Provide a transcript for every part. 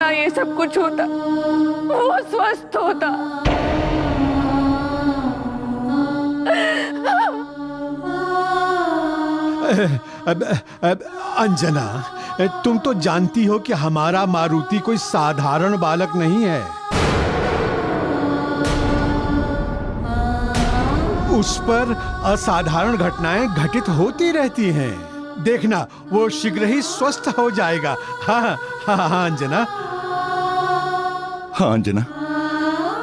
ये सब कुछ होता वो स्वस्थ होता। अंजना, तुम तो जानती हो कि हमारा मारुति कोई साधारण बालक नहीं है। उस पर असाधारण घटनाएं घटित होती रहती हैं। देखना, वो शीघ्र ही स्वस्थ हो जाएगा। हाँ हाँ हाँ अंजना। हाँ अंजना,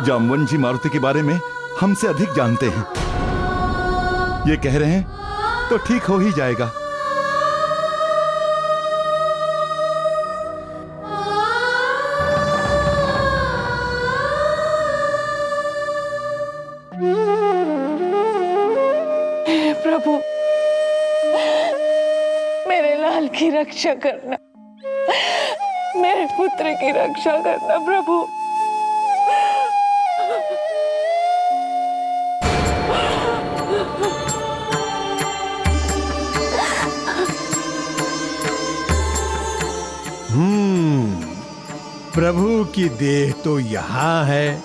जामवन जी मारुति के बारे में हमसे अधिक जानते हैं। ये कह रहे हैं तो ठीक हो ही जाएगा। प्रभु, मेरे लाल की रक्षा करना, मेरे पुत्र की रक्षा करना प्रभु। प्रभु की देह तो यहाँ है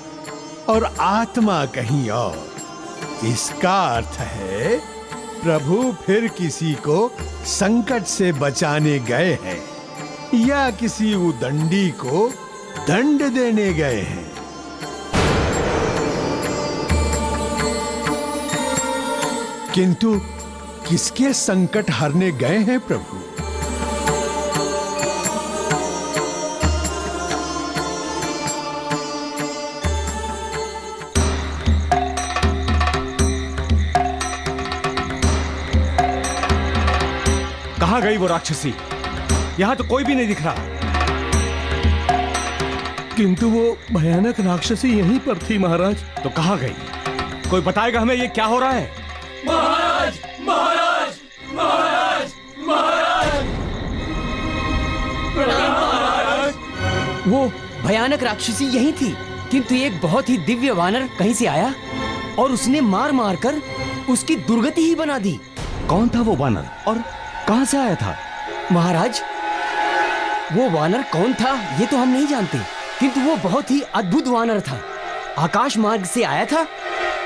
और आत्मा कहीं और। इसका अर्थ है प्रभु फिर किसी को संकट से बचाने गए हैं या किसी उदंडी को दंड देने गए हैं। किंतु किसके संकट हरने गए हैं प्रभु? कहाँ गई वो राक्षसी? यहाँ तो कोई भी नहीं दिख रहा। किंतु वो भयानक राक्षसी यहीं पर थी महाराज। तो कहाँ गई? कोई बताएगा हमें ये क्या हो रहा है? महाराज, महाराज, महाराज, महाराज, प्रणाम महाराज। वो भयानक राक्षसी यही थी, किंतु एक बहुत ही दिव्य वानर कहीं से आया और उसने मार मार कर उसकी दुर्गति ही बना दी। कौन था वो वानर और कहां से आया था? महाराज, वो वानर कौन था ये तो हम नहीं जानते, किंतु वो बहुत ही अद्भुत वानर था। आकाश मार्ग से आया था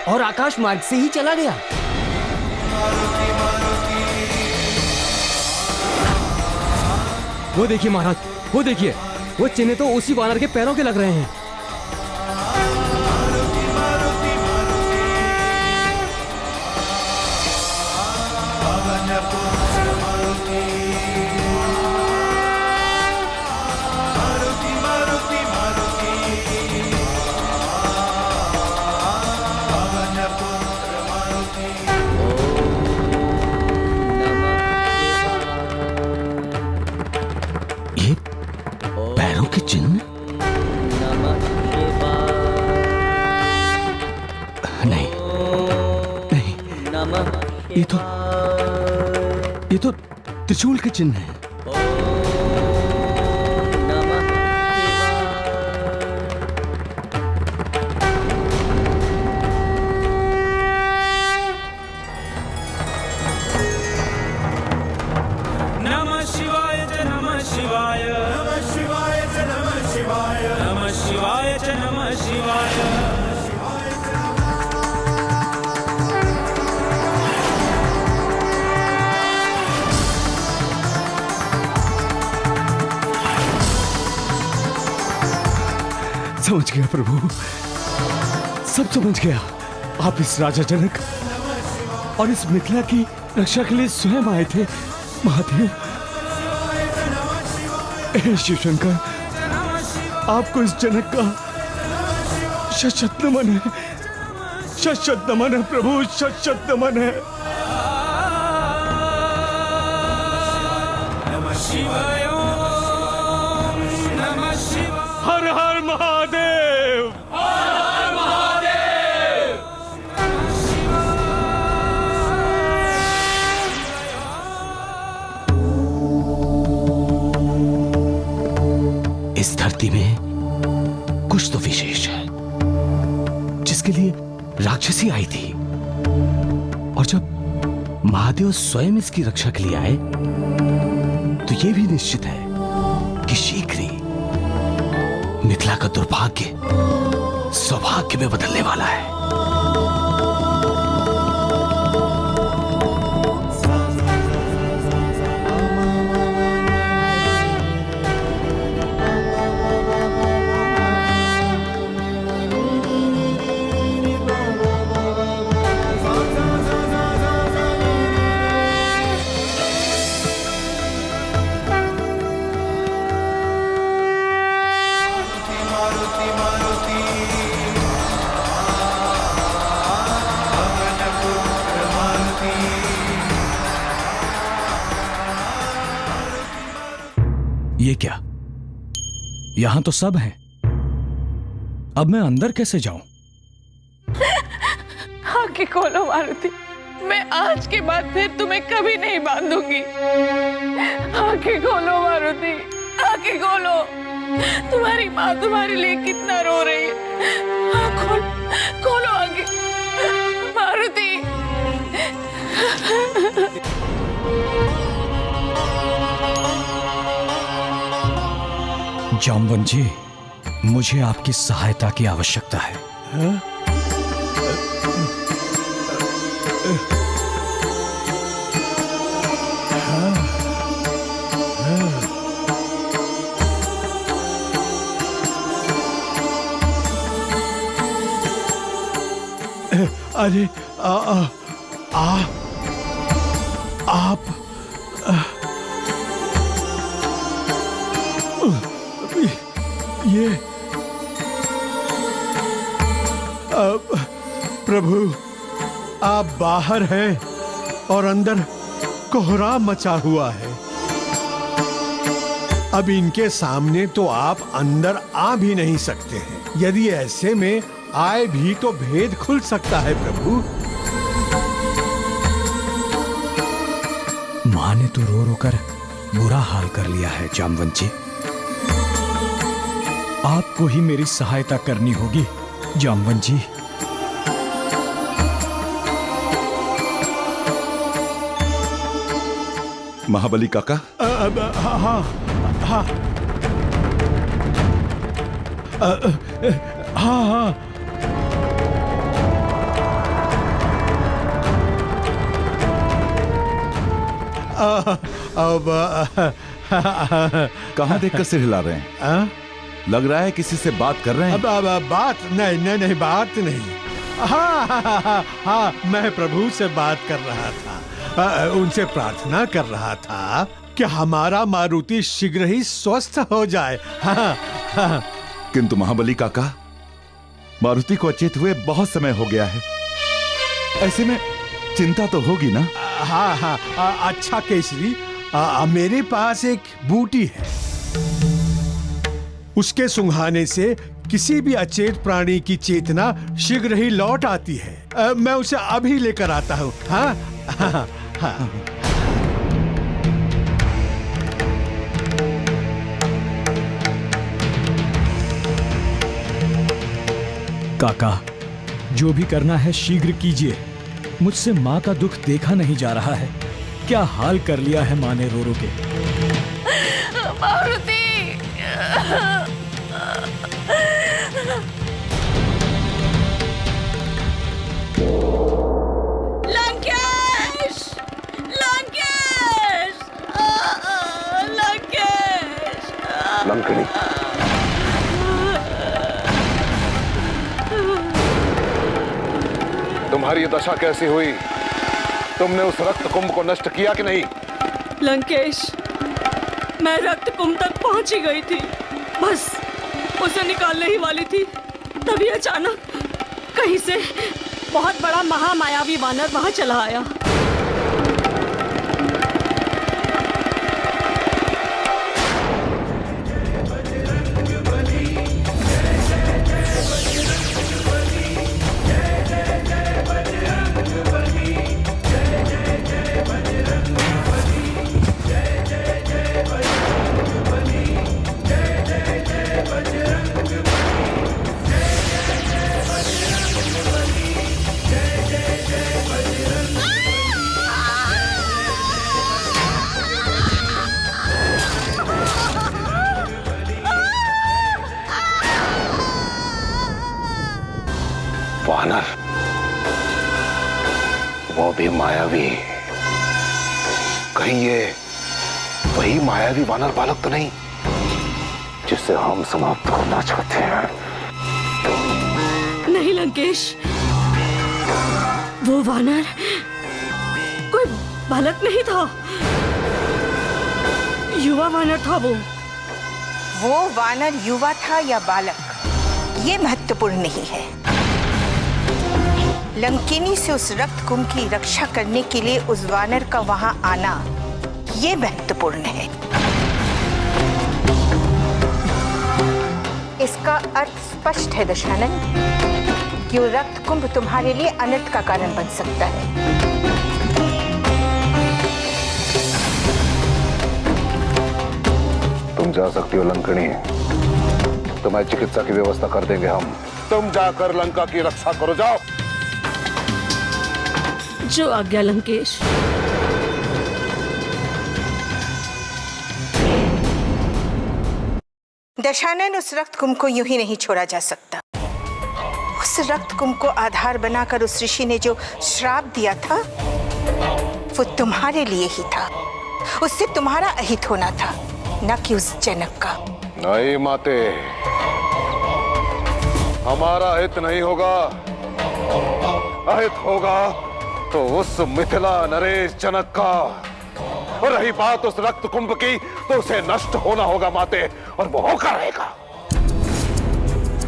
और आकाश मार्ग से ही चला गया। वो देखिए महाराज, वो देखिए, वो चिन्ह तो उसी वानर के पैरों के लग रहे हैं। पैरों के चिन्ह? नहीं नहीं, ये तो त्रिशूल के चिन्ह हैं। नमः शिवाय च नमः शिवाय, नमः शिवाय च नमः शिवाय, नमः शिवाय च नमः शिवाय। समझ गया प्रभु, सब समझ गया। आप इस राजा जनक और इस मिथिला की रक्षा के लिए स्वयं आए थे महादेव। हे शिव शंकर, आपको इस जनक का शत नमन है, शत नमन है प्रभु, शत नमन है। नमः शिवाय, ओम नमः शिवाय। हर हर महादेव। हर हर महादेव। इस धरती में कुछ तो विशेष है जिसके लिए राक्षसी आई थी, और जब महादेव स्वयं इसकी रक्षा के लिए आए तो यह भी निश्चित है कि शीघ्र ही मिथिला का दुर्भाग्य सौभाग्य में बदलने वाला है। ये क्या? यहां तो सब हैं। अब मैं अंदर कैसे जाऊं? आंखें खोलो मारुति, मैं आज के बाद फिर तुम्हें कभी नहीं बांधूंगी। आंखें खोलो मारुति, आंखें खोलो। तुम्हारी माँ तुम्हारे लिए कितना रो रही है। खोलो आंखें मारुति। जामवन जी, मुझे आपकी सहायता की आवश्यकता है। अरे आप ये प्रभु, आप बाहर हैं और अंदर कोहराम मचा हुआ है। अब इनके सामने तो आप अंदर आ भी नहीं सकते हैं। यदि ऐसे में आए भी तो भेद खुल सकता है प्रभु। मां ने तो रो रो कर बुरा हाल कर लिया है जामवंत जी। आपको ही मेरी सहायता करनी होगी जामवंत जी। महाबली काका, हाँ हाँ हाँ हाँ। अब कहाँ देखकर सिर हिला रहे हैं? लग रहा है किसी से बात कर रहे हैं। अब बात नहीं, बात नहीं। हाँ हाँ हाँ हाँ, मैं प्रभु से बात कर रहा था। उनसे प्रार्थना कर रहा था कि हमारा मारुति शीघ्र ही स्वस्थ हो जाए। हाँ हाँ। किंतु महाबली काका, मारुति को अचेत हुए बहुत समय हो गया है। ऐसे में चिंता तो होगी ना? हाँ हाँ, अच्छा केसरी, मेरे पास एक बूटी है। उसके सुंघाने से किसी भी अचेत प्राणी की चेतना शीघ्र ही लौट आती है। मैं उसे अभी लेकर आता हूँ। हाँ हाँ हाँ। काका, जो भी करना है शीघ्र कीजिए। मुझसे माँ का दुख देखा नहीं जा रहा है। क्या हाल कर लिया है माँ ने रो रो के। मारुति, लंकेश, लंकेश, लंकेश। लंकनी, तुम्हारी ये दशा कैसी हुई? तुमने उस रक्त कुंभ को नष्ट किया कि नहीं? लंकेश, मैं रक्त कुंभ तक पहुंची गई थी। बस उसे निकालने ही वाली थी, तभी अचानक कहीं से बहुत बड़ा महामायावी वानर वहां चला आया। वानर, वो भी मायावी। कहीं ये वही मायावी वानर बालक तो नहीं जिसे हम समाप्त करना चाहते हैं? नहीं लंकेश, वो वानर कोई बालक नहीं था, युवा वानर था वो। वो वानर युवा था या बालक, ये महत्वपूर्ण नहीं है। लंकिनी से उस रक्त कुंभ की रक्षा करने के लिए उस वानर का वहां आना, ये महत्वपूर्ण है। इसका अर्थ स्पष्ट है दशानन, कि वो रक्त कुंभ तुम्हारे लिए अनर्थ का कारण बन सकता है। तुम जा सकती हो लंकनी, तुम्हारी चिकित्सा की व्यवस्था कर देंगे हम। तुम जाकर लंका की रक्षा करो, जाओ। जो आज्ञा लंकेश। दशानन, उस रक्त कुंभ को यूं ही नहीं छोड़ा जा सकता। उस रक्त कुंभ को आधार बनाकर उस ऋषि ने जो श्राप दिया था, वो तुम्हारे लिए ही था। उससे तुम्हारा अहित होना था, न कि उस जनक का। नहीं माते, हमारा हित नहीं होगा। अहित होगा तो उस मिथिला नरेश जनक का। और रही बात उस रक्त कुंभ की, तो उसे नष्ट होना होगा माते, और वो होकर रहेगा।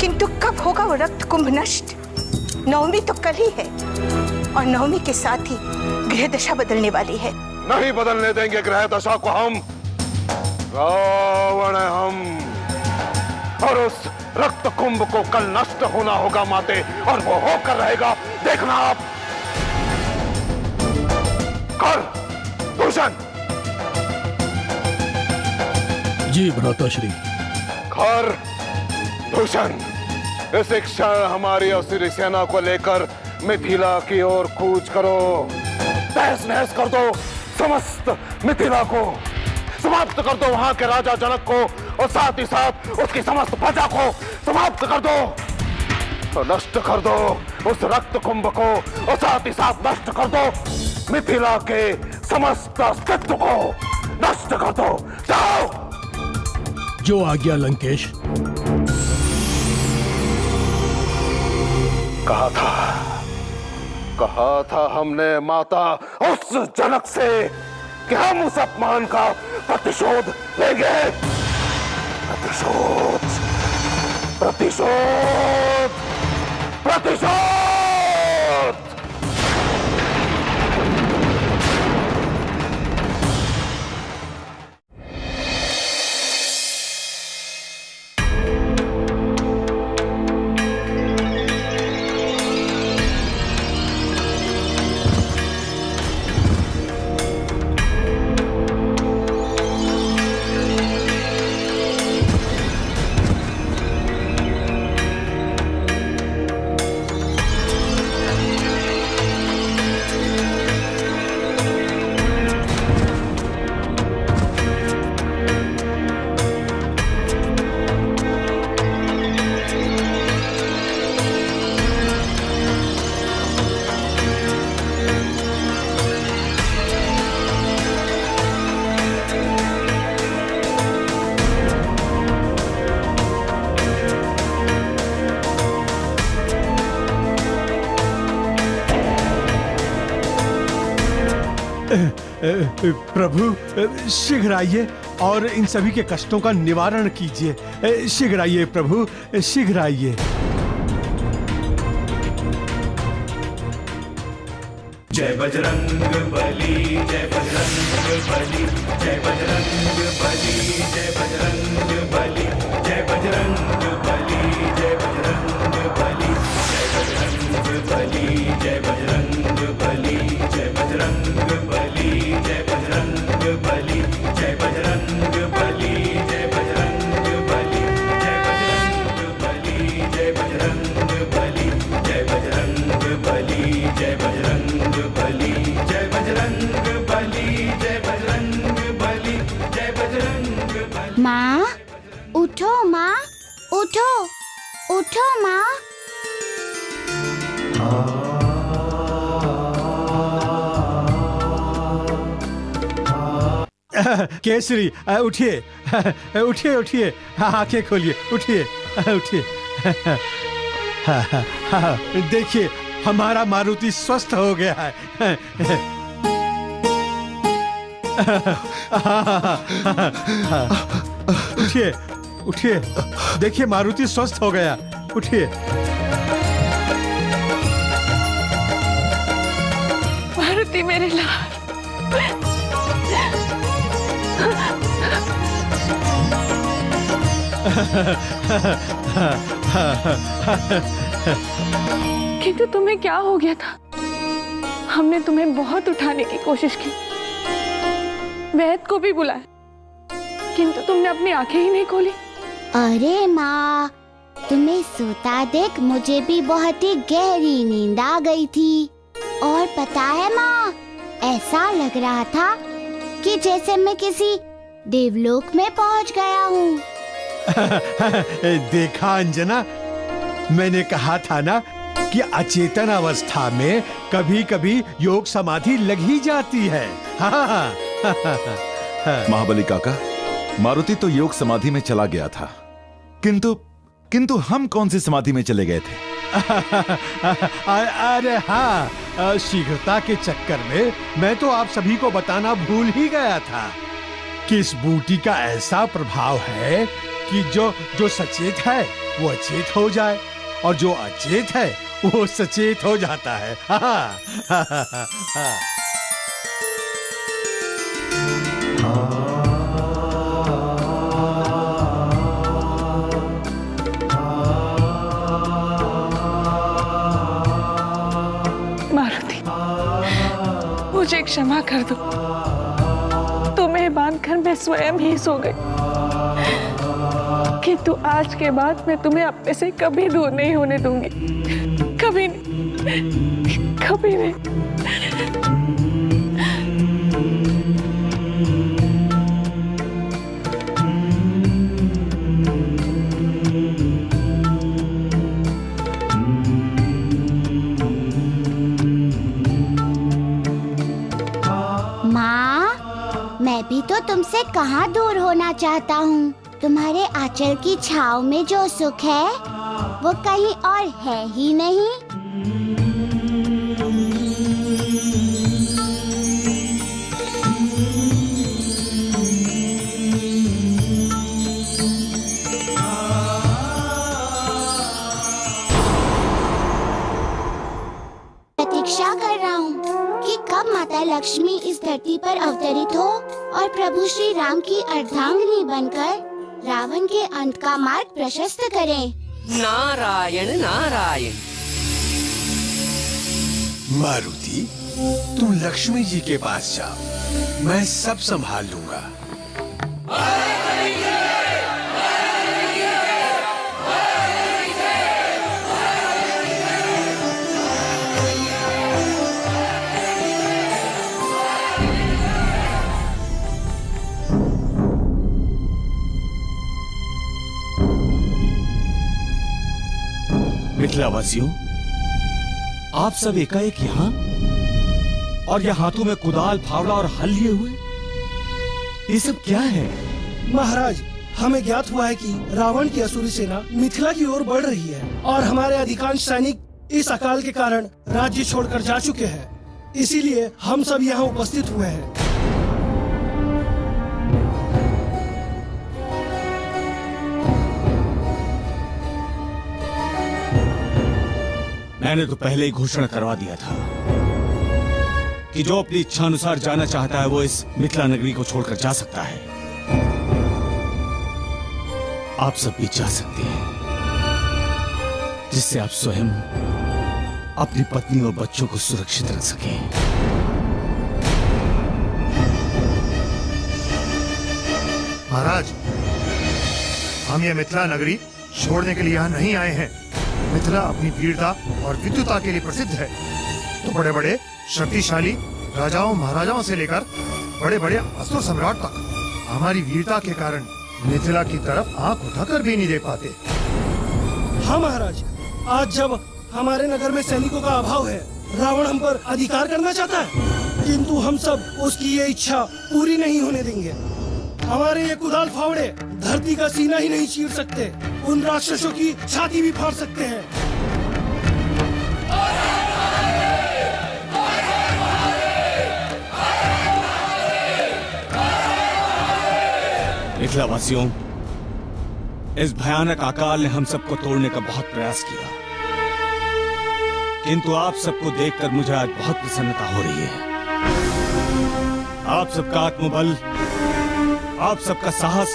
किंतु कब होगा वो रक्त कुंभ नष्ट? नवमी तो कल ही है, और नवमी के साथ ही ग्रह दशा बदलने वाली है। नहीं बदलने देंगे ग्रह दशा को हम। रावण है हम, और उस रक्त कुंभ को कल नष्ट होना होगा माते, और वो होकर रहेगा। देखना आप। कर दूषण। जी भ्राताश्री। कर दूषण, इस क्षण हमारी असुरी सेना को लेकर मिथिला की ओर कूच करो। तहस नहस कर दो समस्त मिथिला को। समाप्त कर दो वहां के राजा जनक को, और साथ ही साथ उसकी समस्त प्रजा को समाप्त कर दो। तो नष्ट कर दो उस रक्त कुंभ को, और साथ ही साथ नष्ट कर दो मिथिला के समस्त अस्तित्व को। नष्ट कर दो, जाओ। जो आज्ञा लंकेश। कहा था हमने माता उस जनक से कि हम उस अपमान का प्रतिशोध लेंगे। प्रतिशोध, प्रतिशोध, प्रतिशोध। प्रभु शीघ्र आइए और इन सभी के कष्टों का निवारण कीजिए। शीघ्र आइए प्रभु, शीघ्र आइए। जय बजरंग बली, जय बजरंग बली, जय बजरंग बली, जय बजरंग बली, जय बजरंग बली, जय बजरंग बली, जय बजरंग बली, जय बजरंग बली, जय बजरंग बली, जय बजरंग बली, जय बजरंग बली, जय बजरंग बली, जय बजरंग बली, जय बजरंग बली, जय बजरंग बली, जय बजरंग बली, जय बजरंग बली, जय बजरंग बली, जय बजरंग बली। माँ उठो, माँ उठो, उठो माँ। केसरी उठिए, उठिए उठिए, आंखें खोलिए, उठिए उठिए। देखिए हमारा मारुति स्वस्थ हो गया है। उठिए उठिए, देखिए मारुति स्वस्थ हो गया, उठिए। मारुति मेरे लाल। किंतु तुम्हें क्या हो गया था? हमने तुम्हें बहुत उठाने की कोशिश की, वैद को भी बुलाया, किंतु तुमने अपनी आंखें ही नहीं खोली। अरे माँ, तुम्हें सोता देख मुझे भी बहुत ही गहरी नींद आ गई थी। और पता है माँ, ऐसा लग रहा था कि जैसे मैं किसी देवलोक में पहुँच गया हूँ। देखा अंजना, मैंने कहा था ना कि अचेतन अवस्था में कभी कभी योग समाधि लग ही जाती है। महाबली काका, मारुति तो योग समाधि में चला गया था, किंतु हम कौन सी समाधि में चले गए थे? अरे हाँ, शीघ्रता के चक्कर में मैं तो आप सभी को बताना भूल ही गया था कि इस बूटी का ऐसा प्रभाव है कि जो सचेत है वो अचेत हो जाए, और जो अचेत है वो सचेत हो जाता है। मारुति, मुझे क्षमा कर दो। तुम्हें बांधकर मैं स्वयं ही सो गई, किंतु आज के बाद मैं तुम्हें अपने से कभी दूर नहीं होने दूंगी। कभी नहीं, कभी नहीं। माँ, मैं भी तो तुमसे कहाँ दूर होना चाहता हूँ। तुम्हारे आंचल की छाव में जो सुख है वो कहीं और है ही नहीं। प्रतीक्षा कर रहा हूँ कि कब माता लक्ष्मी इस धरती पर अवतरित हो और प्रभु श्री राम की अर्धांगिनी बनकर रावण के अंत का मार्ग प्रशस्त करें। नारायण नारायण। मारुति, तुम लक्ष्मी जी के पास जाओ, मैं सब संभाल लूंगा। मिथिलावासियों, आप सब एकाएक यहाँ, और यहाँ हाथों में कुदाल, फावड़ा और हल लिए हुए, ये सब क्या है? महाराज, हमें ज्ञात हुआ है कि रावण की असुरी सेना मिथिला की ओर बढ़ रही है और हमारे अधिकांश सैनिक इस अकाल के कारण राज्य छोड़कर जा चुके हैं। इसीलिए हम सब यहाँ उपस्थित हुए हैं। मैंने तो पहले ही घोषणा करवा दिया था कि जो अपनी इच्छा अनुसार जाना चाहता है वो इस मिथिला नगरी को छोड़कर जा सकता है। आप सब भी जा सकते हैं, जिससे आप स्वयं, अपनी पत्नी और बच्चों को सुरक्षित रख सकें। महाराज, हम ये मिथिला नगरी छोड़ने के लिए यहाँ नहीं आए हैं। मिथिला अपनी वीरता और विद्युता के लिए प्रसिद्ध है। तो बड़े बड़े शक्तिशाली राजाओं महाराजाओं से लेकर बड़े बड़े असुर सम्राट तक हमारी वीरता के कारण मिथिला की तरफ आंख उठाकर भी नहीं देख पाते। हाँ महाराज, आज जब हमारे नगर में सैनिकों का अभाव है। रावण हम पर अधिकार करना चाहता है, किंतु हम सब उसकी ये इच्छा पूरी नहीं होने देंगे। हमारे ये कुदाल फावड़े धरती का सीना ही नहीं चीर सकते, उन राक्षसों की छाती भी फाड़ सकते हैं। मिथिला वासियों, इस भयानक अकाल ने हम सबको तोड़ने का बहुत प्रयास किया, किंतु आप सबको देखकर मुझे आज बहुत प्रसन्नता हो रही है। आप सबका आत्मबल, आप सबका साहस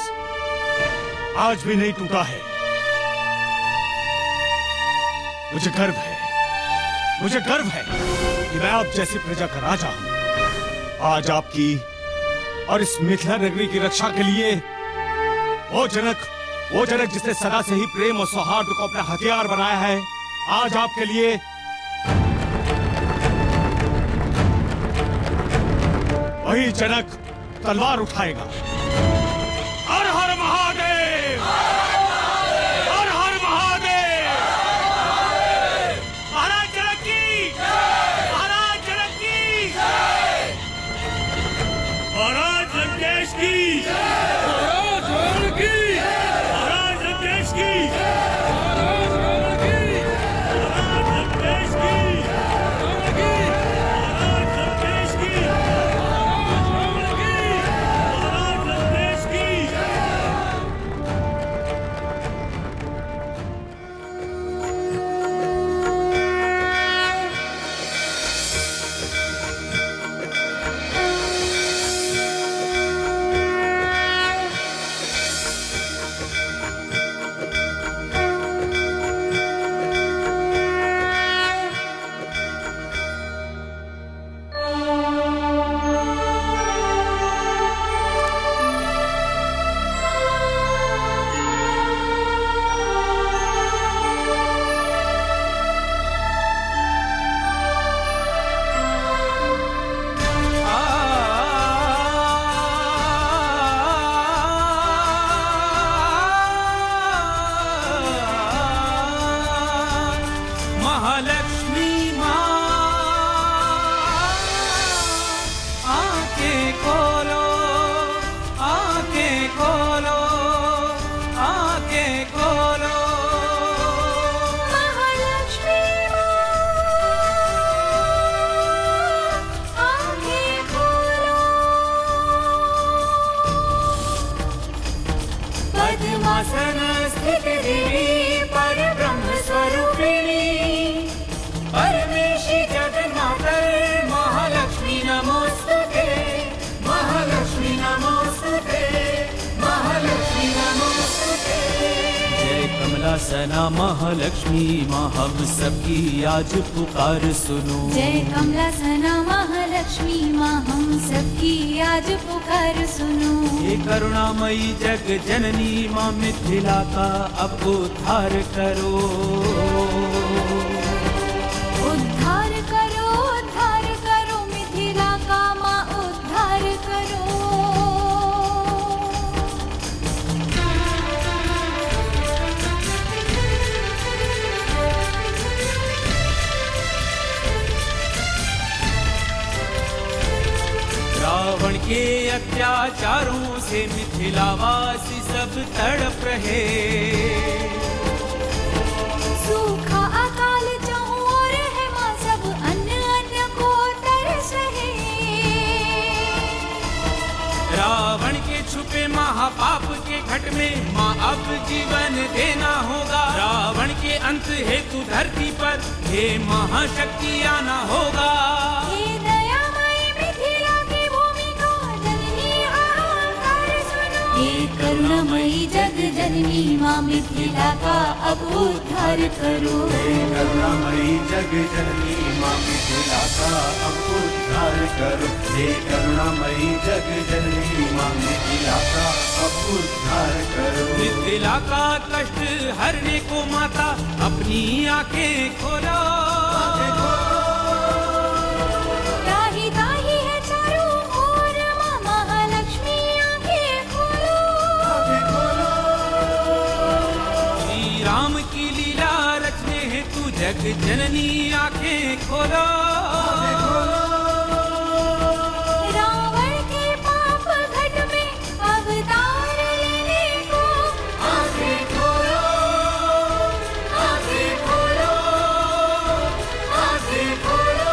आज भी नहीं टूटा है। मुझे गर्व है कि मैं आप जैसी प्रजा का राजा हूं। आज आपकी और इस मिथिला नगरी की रक्षा के लिए वो जनक जिसने सदा से ही प्रेम और सौहार्द को अपना हथियार बनाया है, आज आपके लिए वही जनक तलवार उठाएगा। हर हर महादेव, हर हर महादेव। महाराज जनक की, महाराज जनक की, महाराज लंकेश की, महाराज रावण की, महाराज लंकेश की, महाराज रावण की, महाराज लंकेश की, रावण की, महाराज लंकेश की, महाराज रावण की, महाराज लंकेश की। महालक्ष्मी माँ, आंखें खोलो, आंखें खोलो, आंखें खोलो। महालक्ष्मी आंखें खोलो। पद्मासन स्थित देवी परब्रह्म स्वरूपिणी परमेशी जगन्मातर महालक्ष्मी नमोस्तुते, महालक्ष्मी नमोस्तुते, महालक्ष्मी नमोस्तुते। जय कमलासना महालक्ष्मी माँ, हम सबकी आज पुकार सुनो। जय कमलासना महालक्ष्मी माँ, हम सबकी आज पुकार सुनो। हे करुणामयी जग जननी माँ, मिथिला का अब उद्धार करो। उद्धार करो मिथिला का माँ, उद्धार करो। रावण के अत्याचारों से मिथिलावासी सब तड़प रहे। सूखा अकाल चाहूं और है माँ, सब अन्न को तरस रहे। रावण के छुपे महापाप के घट में माँ अब जीवन देना होगा। रावण के अंत हेतु धरती पर हे महाशक्ति आना होगा। हे दयामयी मिथिला की भूमि को जननी हाहाकार सुनो। हे करुणामयी जग जननी माँ, मिथिला का अब उद्धार करो। हे करुणामयी जग जननी माँ, मिथिला का अब उद्धार करो। हे करुणामयी जग जननी माँ, मिथिला का अब उद्धार करो। मिथिला का कष्ट हरने को माता अपनी आंखें खोलो। ताही ताही है चारों ओर माँ, महालक्ष्मी आंखें खोलो। श्री राम की लीला रचने हेतु जग जननी आंखें खोलो, रावण के पाप घट में अवतार लेने को आंखें खोलो, आंखें खोलो, आंखें खोलो।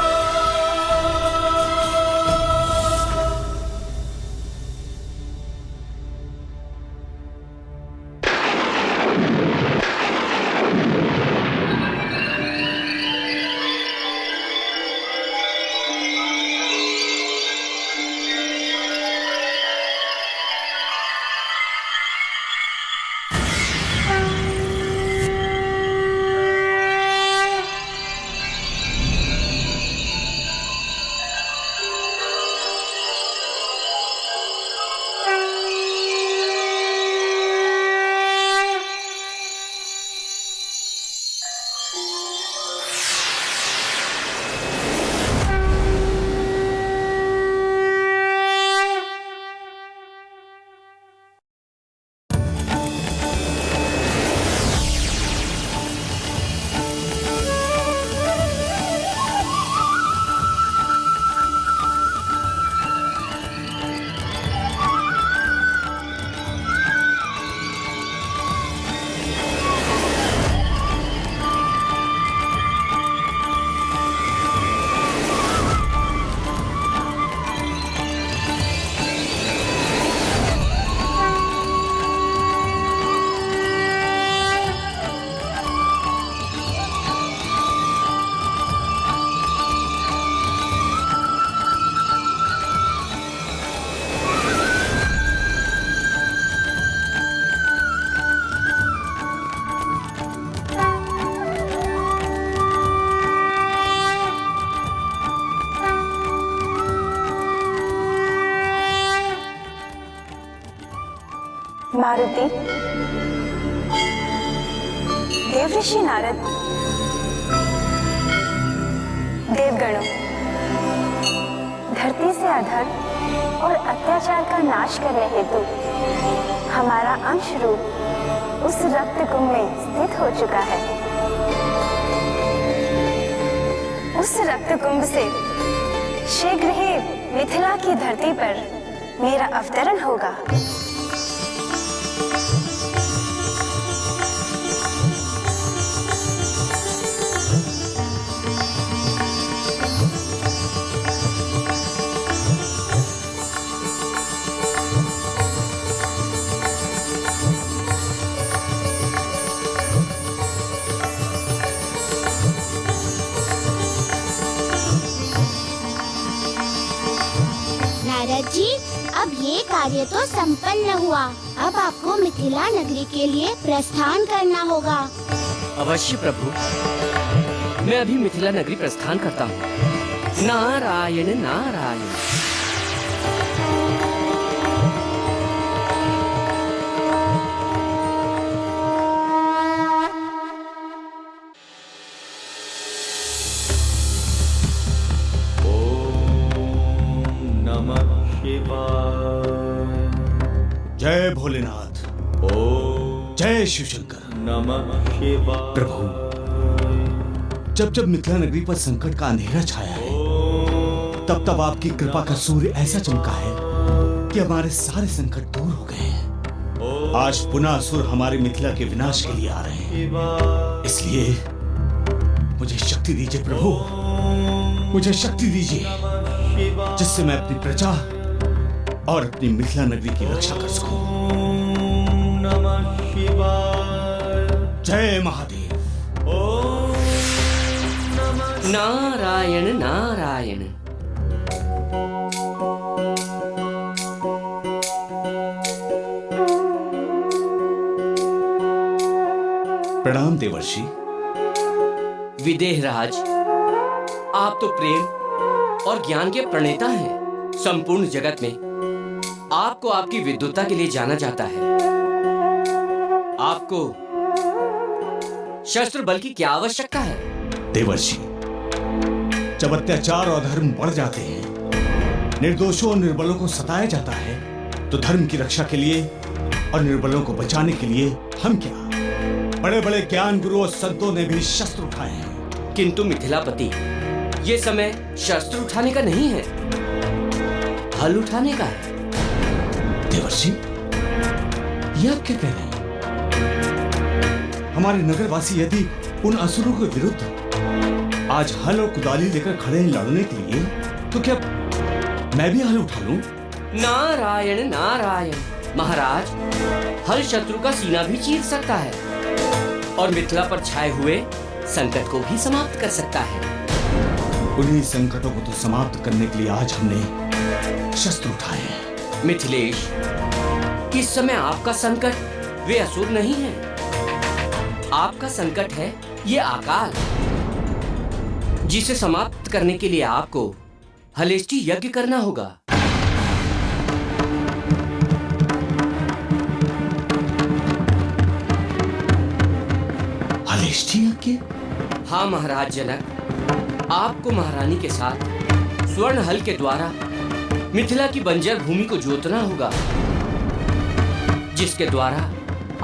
मारुति, देवऋषि नारद, देवगणों, धरती से अधर्म और अत्याचार का नाश करने हेतु हमारा अंश रूप उस रक्त कुंभ में स्थित हो चुका है। उस रक्त कुंभ से शीघ्र ही मिथिला की धरती पर मेरा अवतरण होगा। नारद जी, अब ये कार्य तो संपन्न हुआ। अब आपको मिथिला नगरी के लिए प्रस्थान करना होगा। अवश्य प्रभु, मैं अभी मिथिला नगरी प्रस्थान करता हूँ। नारायण नारायण। जय भोलेनाथ, जय शिव शंकर। नमः शिवाय। प्रभु, जब जब मिथिला नगरी पर संकट का अंधेरा छाया है, तब तब आपकी कृपा का सूर्य ऐसा चमका है कि हमारे सारे संकट दूर हो गए हैं। आज पुनः असुर हमारे मिथिला के विनाश के लिए आ रहे हैं। इसलिए मुझे शक्ति दीजिए प्रभु, मुझे शक्ति दीजिए, जिससे मैं अपनी प्रजा और अपनी मिथिला नगरी की रक्षा कर सकूं। नमः शिवाय। जय महादेव। नारायण नारायण। प्रणाम देवर्षि। विदेहराज, आप तो प्रेम और ज्ञान के प्रणेता हैं। संपूर्ण जगत में आपको आपकी विद्वता के लिए जाना जाता है। आपको शस्त्र बल की क्या आवश्यकता है? देवर्षि, जब अत्याचार और अधर्म बढ़ जाते हैं, निर्दोषों और निर्बलों को सताया जाता है, तो धर्म की रक्षा के लिए और निर्बलों को बचाने के लिए हम क्या, बड़े बड़े ज्ञान गुरु और संतों ने भी शस्त्र उठाए हैं। किंतु मिथिलापति, ये समय शस्त्र उठाने का नहीं है, हल उठाने का है। देवर्षि, ये आप क्या कह रहे हैं? हमारे नगरवासी यदि उन असुरों के विरुद्ध आज हल और कुदाली लेकर खड़े हैं लड़ने के लिए, तो क्या मैं भी हल उठा लूं? नारायण नारायण महाराज, हल शत्रु का सीना भी चीर सकता है और मिथिला पर छाए हुए संकट को भी समाप्त कर सकता है। उन्हीं संकटों को तो समाप्त करने के लिए आज हमने शस्त्र उठाए हैं। मिथिलेश, इस समय आपका संकट वे असुर नहीं है, आपका संकट है ये अकाल, जिसे समाप्त करने के लिए आपको हलेष्टि यज्ञ करना होगा। हलेष्टि यज्ञ? हाँ महाराज जनक, आपको महारानी के साथ स्वर्ण हल के द्वारा मिथिला की बंजर भूमि को जोतना होगा, जिसके द्वारा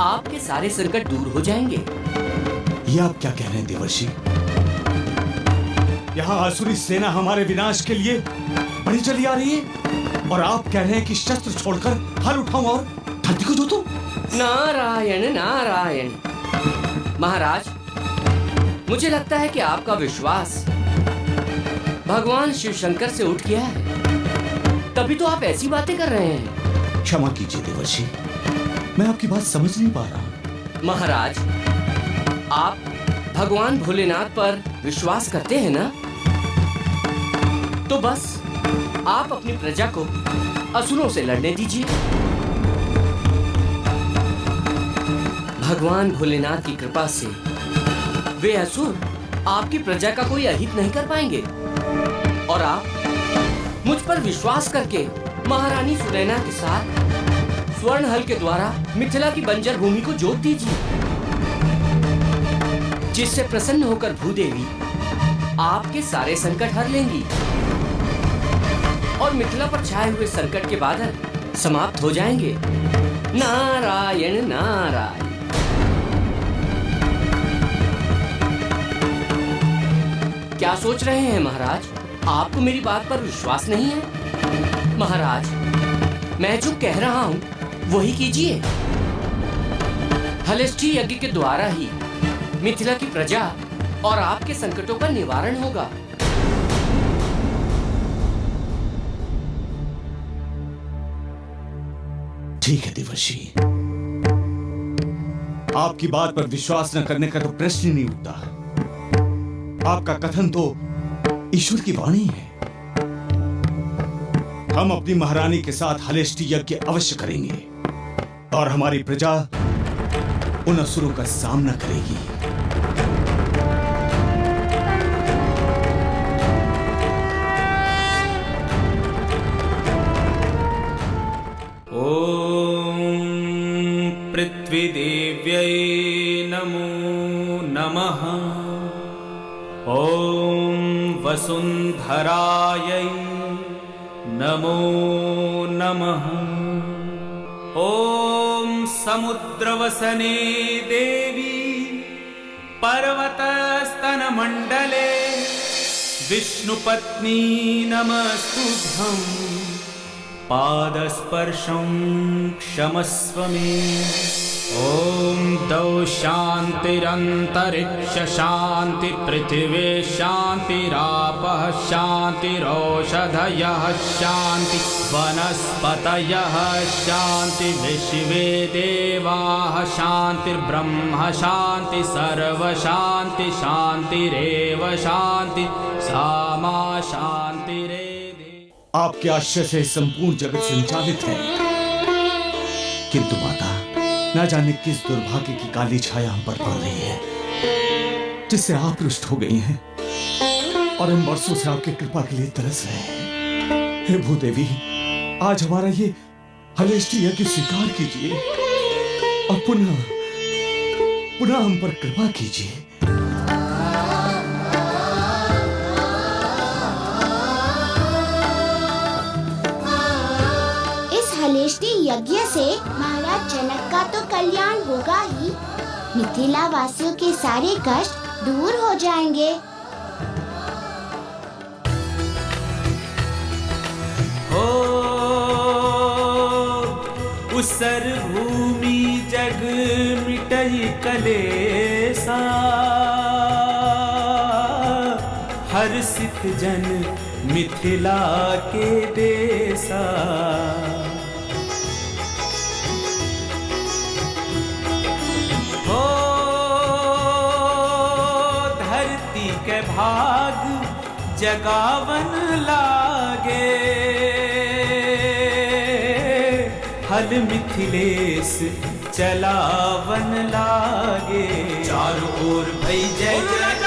आपके सारे संकट दूर हो जाएंगे। ये आप क्या कह रहे हैं देवर्षि? यहाँ आसुरी सेना हमारे विनाश के लिए बढ़ी चली आ रही है और आप कह रहे हैं कि शस्त्र छोड़कर हल उठाऊं और धरती को जोतूं? नारायण नारायण महाराज, मुझे लगता है कि आपका विश्वास भगवान शिव शंकर से उठ गया है, तभी तो आप ऐसी बातें कर रहे हैं। क्षमा कीजिए देवर्षि, मैं आपकी बात समझ नहीं पा रहा। महाराज, आप भगवान भोलेनाथ पर विश्वास करते हैं ना? तो बस आप अपनी प्रजा को असुरों से लड़ने दीजिए। भगवान भोलेनाथ की कृपा से वे असुर आपकी प्रजा का कोई अहित नहीं कर पाएंगे और आप मुझ पर विश्वास करके महारानी सुनैना के साथ स्वर्ण हल के द्वारा मिथिला की बंजर भूमि को जोत दीजिए, जिससे प्रसन्न होकर भूदेवी आपके सारे संकट हर लेंगी और मिथिला पर छाए हुए संकट के बादल समाप्त हो जाएंगे। नारायण नारायण। क्या सोच रहे हैं महाराज? आपको मेरी बात पर विश्वास नहीं है? महाराज, मैं जो कह रहा हूं वही कीजिए। हलेष्टि यज्ञ के द्वारा ही मिथिला की प्रजा और आपके संकटों का निवारण होगा। ठीक है देवर्षि, आपकी बात पर विश्वास न करने का तो प्रश्न ही नहीं उठता। आपका कथन तो ईश्वर की वाणी है। हम अपनी महारानी के साथ हलेष्टि यज्ञ अवश्य करेंगे और हमारी प्रजा उन असुरों का सामना करेगी। ओम पृथ्वी देव्यै नमो नमः। ओम वसुंधरायै नमो नमः। ओम समुद्रवसने देवी पर्वतस्तनमण्डले विष्णुपत्नी नमस्तुभ्यं। पादस्पर्शं क्षमस्व मे। ओम दौ शान्तिरन्तरिक्ष शान्ति पृथिवी शान्तिरापः शान्तिरौषधयः शान्ति वनस्पतयः शान्ति विश्वे देवाः शान्तिर्ब्रह्म शान्ति सर्वशान्ति शान्तिरेव शान्ति सामा शान्तिरेव। आपके आश्रय से संपूर्ण जगत संचालित है, किंतु माता न जाने किस दुर्भाग्य की काली छाया हम पर पड़ रही है, जिससे आप रुष्ट हो गई हैं और हम वर्षों से आपकी कृपा के लिए तरस रहे हैं। हे भूदेवी, आज हमारा ये हलेष्टि यज्ञ स्वीकार कीजिए और पुनः हम पर कृपा कीजिए। हलेष्टि यज्ञ से महाराज जनक का तो कल्याण होगा ही, मिथिला वासियों के सारे कष्ट दूर हो जाएंगे हो उसर भूमि जग मिटई कलेसा, हर्षित जन मिथिला के देसा। हो धरती के भाग जगावन लागे, हल मिथिलेश चलावन लागे। चारों ओर भई जय जय